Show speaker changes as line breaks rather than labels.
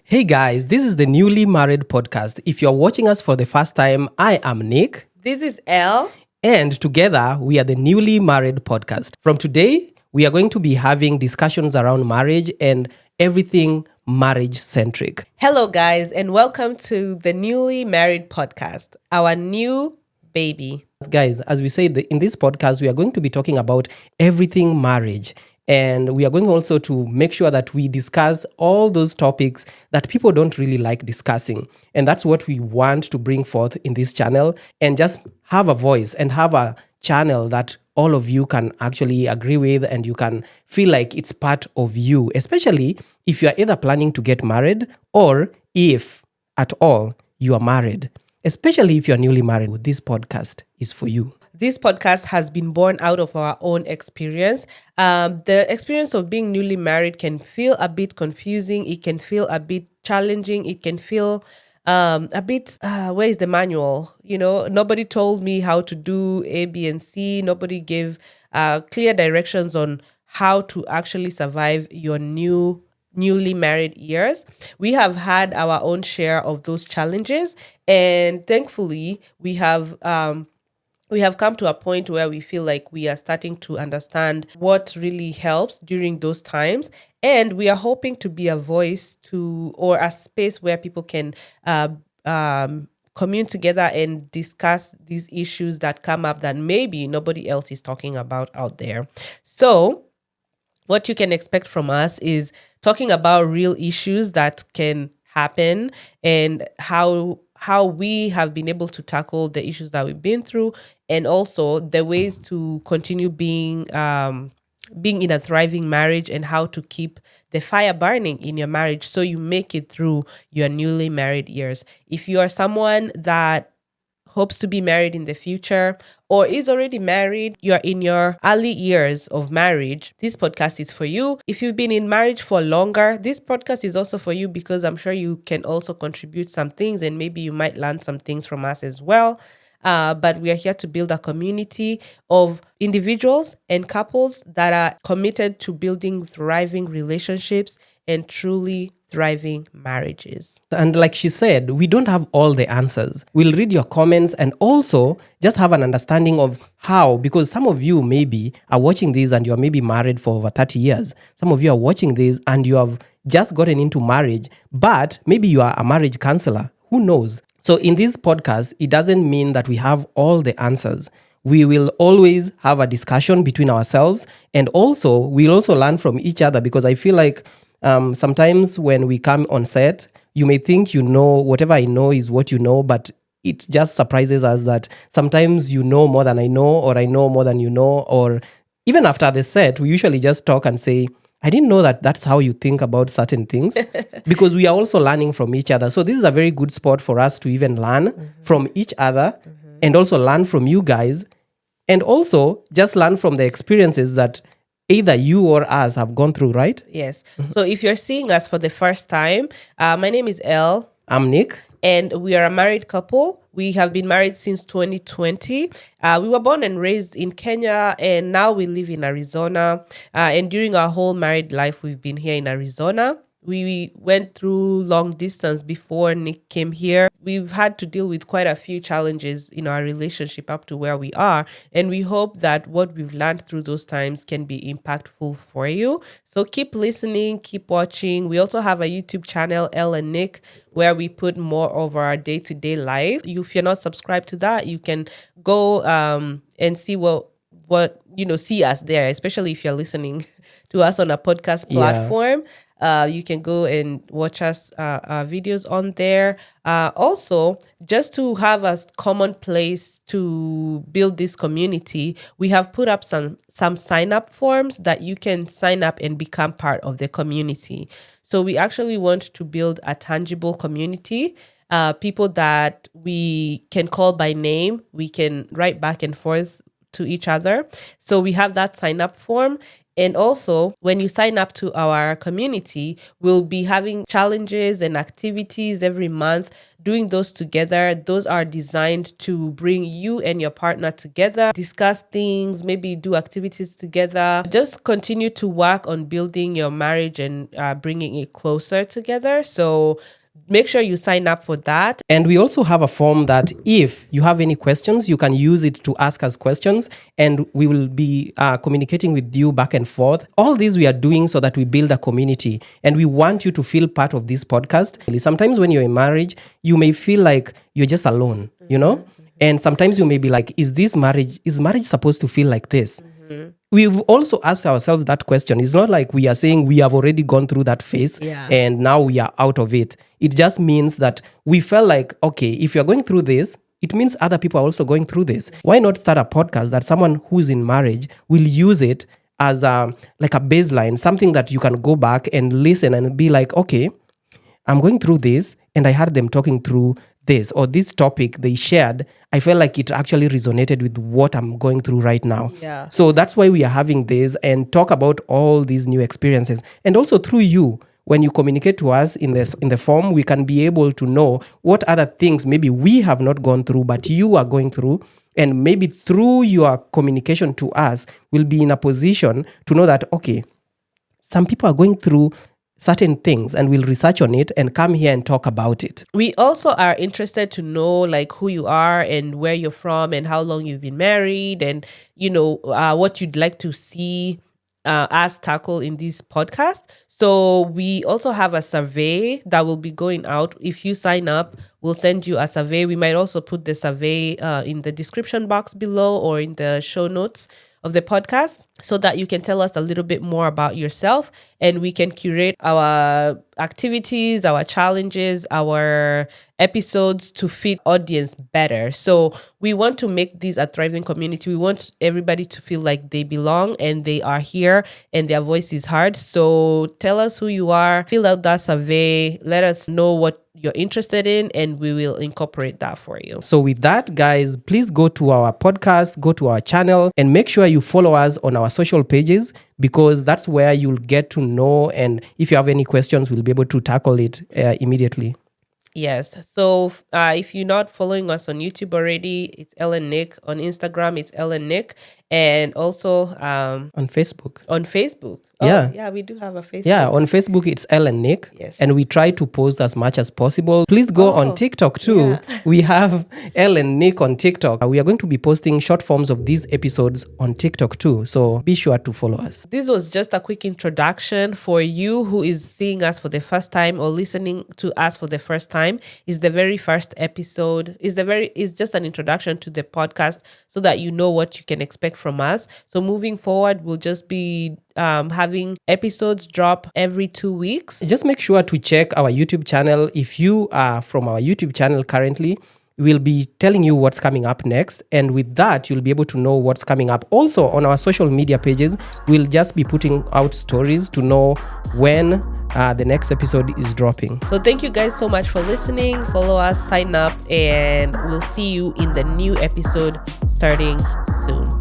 Hey guys, this is the Newly Married podcast. If you're watching us for the first time, I am Nick.
This is Elle.
And together, we are the Newly Married podcast. From today, we are going to be having discussions around marriage and everything marriage-centric.
Hello, guys, and welcome to the Newly Married podcast, our new baby.
Guys, as we said, in this podcast, we are going to be talking about everything marriage. And we are going also to make sure that we discuss all those topics that people don't really like discussing. And that's what we want to bring forth in this channel and just have a voice and have a channel that all of you can actually agree with and you can feel like it's part of you, especially if you are either planning to get married or if at all you are married. Especially if you're newly married, this podcast is for you.
This podcast has been born out of our own experience. The experience of being newly married can feel a bit confusing. It can feel a bit challenging. It can feel a bit, where is the manual? Nobody told me how to do A, B, and C. Nobody gave clear directions on how to actually survive your newly married years. We have had our own share of those challenges, and thankfully we have come to a point where we feel like we are starting to understand what really helps during those times. And we are hoping to be a voice or a space where people can commune together and discuss these issues that come up that maybe nobody else is talking about out there. So what you can expect from us is talking about real issues that can happen and how we have been able to tackle the issues that we've been through, and also the ways to continue being in a thriving marriage and how to keep the fire burning in your marriage so you make it through your newly married years. If you are someone that hopes to be married in the future or is already married, you're in your early years of marriage, this podcast is for you. If you've been in marriage for longer, this podcast is also for you because I'm sure you can also contribute some things and maybe you might learn some things from us as well. But we are here to build a community of individuals and couples that are committed to building thriving relationships and truly thriving marriages.
And like she said, we don't have all the answers. We'll read your comments and also just have an understanding of how, because some of you maybe are watching this and you're maybe married for over 30 years. Some of you are watching this and you have just gotten into marriage, but maybe you are a marriage counselor. Who knows? So in this podcast, it doesn't mean that we have all the answers. We will always have a discussion between ourselves, and also we'll also learn from each other, because I feel like sometimes when we come on set, you may think you know whatever I know is what you know, but it just surprises us that sometimes you know more than I know, or I know more than you know, or even after the set, we usually just talk and say, I didn't know that that's how you think about certain things, because we are also learning from each other. So this is a very good spot for us to even learn from each other and also learn from you guys, and also just learn from the experiences that either you or us have gone through, right?
Yes. So if you're seeing us for the first time, my name is Elle.
I'm Nick.
And we are a married couple. We have been married since 2020. We were born and raised in Kenya, and now we live in Arizona. And during our whole married life, we've been here in Arizona. We went through long distance before Nick came here. We've had to deal with quite a few challenges in our relationship up to where we are. And we hope that what we've learned through those times can be impactful for you. So keep listening, keep watching. We also have a YouTube channel, Elle and Nick, where we put more of our day-to-day life. If you're not subscribed to that, you can go and see see us there, especially if you're listening to us on a podcast platform. You can go and watch us videos on there. Also, just to have a common place to build this community, we have put up some sign-up forms that you can sign up and become part of the community. So we actually want to build a tangible community, people that we can call by name. We can write back and forth to each other. So we have that sign up form. And also, when you sign up to our community, we'll be having challenges and activities every month, doing those together. Those are designed to bring you and your partner together, discuss things, maybe do activities together. Just continue to work on building your marriage and bringing it closer together. So make sure you sign up for that.
And we also have a form that if you have any questions, you can use it to ask us questions, and we will be communicating with you back and forth. All this we are doing so that we build a community, and we want you to feel part of this podcast. Sometimes when you're in marriage, you may feel like you're just alone, you know? And sometimes you may be like, is marriage supposed to feel like this? We've also asked ourselves that question. It's not like we are saying we have already gone through that phase and now we are out of it. It just means that we felt like, okay, if you're going through this, it means other people are also going through this. Why not start a podcast that someone who's in marriage will use it as like a baseline, something that you can go back and listen and be like, okay, I'm going through this and I heard them talking through this, or this topic they shared, I felt like it actually resonated with what I'm going through right now.
Yeah.
So that's why we are having this and talk about all these new experiences. And also through you, when you communicate to us in the form, we can be able to know what other things maybe we have not gone through, but you are going through. And maybe through your communication to us, we'll be in a position to know that, okay, some people are going through certain things, and we'll research on it and come here and talk about it.
We also are interested to know like who you are and where you're from and how long you've been married, and what you'd like to see us tackle in this podcast. So we also have a survey that will be going out. If you sign up, we'll send you a survey. We might also put the survey in the description box below or in the show notes of the podcast, so that you can tell us a little bit more about yourself, and we can curate our activities, our challenges, our episodes to fit audience better. So we want to make this a thriving community. We want everybody to feel like they belong and they are here and their voice is heard. So tell us who you are, fill out that survey, let us know what you're interested in, and we will incorporate that for you.
So with that, guys, please go to our podcast, go to our channel, and make sure you follow us on our social pages, because that's where you'll get to know. And if you have any questions, we'll be able to tackle it immediately.
Yes. So if you're not following us on YouTube already, it's Ellen Nick. On Instagram, it's Ellen Nick. And also
on Facebook.
On Facebook. Yeah, we do have a Facebook.
Yeah, on Facebook, it's Ellen Nick.
Yes.
And we try to post as much as possible. Please go on TikTok too. Yeah. We have Ellen Nick on TikTok. We are going to be posting short forms of these episodes on TikTok too. So be sure to follow us.
This was just a quick introduction for you who is seeing us for the first time or listening to us for the first time. It's the very first episode. It's just an introduction to the podcast so that you know what you can expect from us. So moving forward, we'll just be having episodes drop every 2 weeks.
Just make sure to check our YouTube channel. If you are from our YouTube channel currently, we'll be telling you what's coming up next. And with that, you'll be able to know what's coming up. Also, on our social media pages, we'll just be putting out stories to know when the next episode is dropping.
So thank you guys so much for listening. Follow us, sign up, and we'll see you in the new episode starting soon.